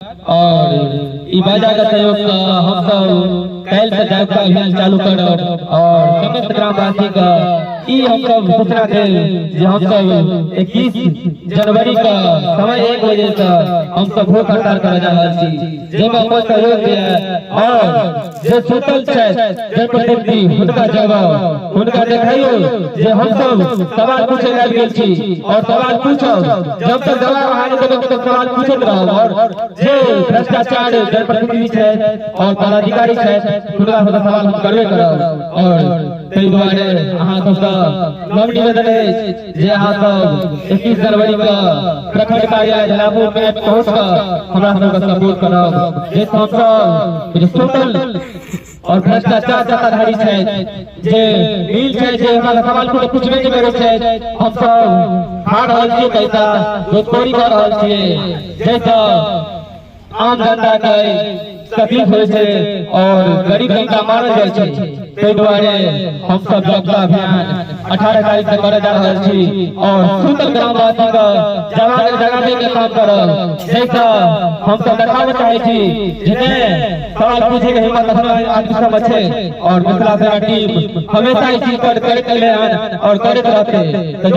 और ई बाजा का सहयोग से हम सब कैल से जागरूकता अभियान चालू करब और समस्त ग्रामवासी का ई हम सब सूचना दे जे हम सब 21 जनवरी का समय 1 बजे से हम सब भूख हड़ताल कर जा रहल छी, जेमे अपन सहयोग दिए और जे सुतल छै जे प्रतिनिधि हुनका जगह हुनका देखाइयो जे हम सब सवाल पूछे लाग गेल छी और सवाल पूछब, जब तक जवाब हानि देबे तब तक सवाल पूछत रहब और जे भ्रष्टाचार जनप्रतिनिधि छै और पदाधिकारी छै हुनका सवाल हम करबे करब। और ताहि दुआरे अहाँ सबसँ नव निवेदन अछि जे अहाँ सब 21 जनवरी के प्रखंड कार्यालय झलापुर में पहुँच कऽ हमरा सबके सपोर्ट करब, जे हम सब जे सुतल और भ्रष्टाचार जताधारी छै जे मिल छै जे हमरा सवाल पूछबे नहि करै छै, हम सब हार रहल छियै पैसा जोतकोरी कर रहल छियै जैसे आम जनता के तकलीफ होइ छै और गरीब जनता मारल जाइ छै। ताहि दुआरे हम सब जागरूकता अभियान 18 तारीख से करे जा रहल छी और सुतल ग्रामवासी के जगावे के काम करब, जैसे हम सब देखावे चाहे छी जिन्हें सवाल पूछे के हिम्मत आदमी सब छै और मिथिला सेना टीम हमेशा इसी पर करते रहे और करते रहते। तो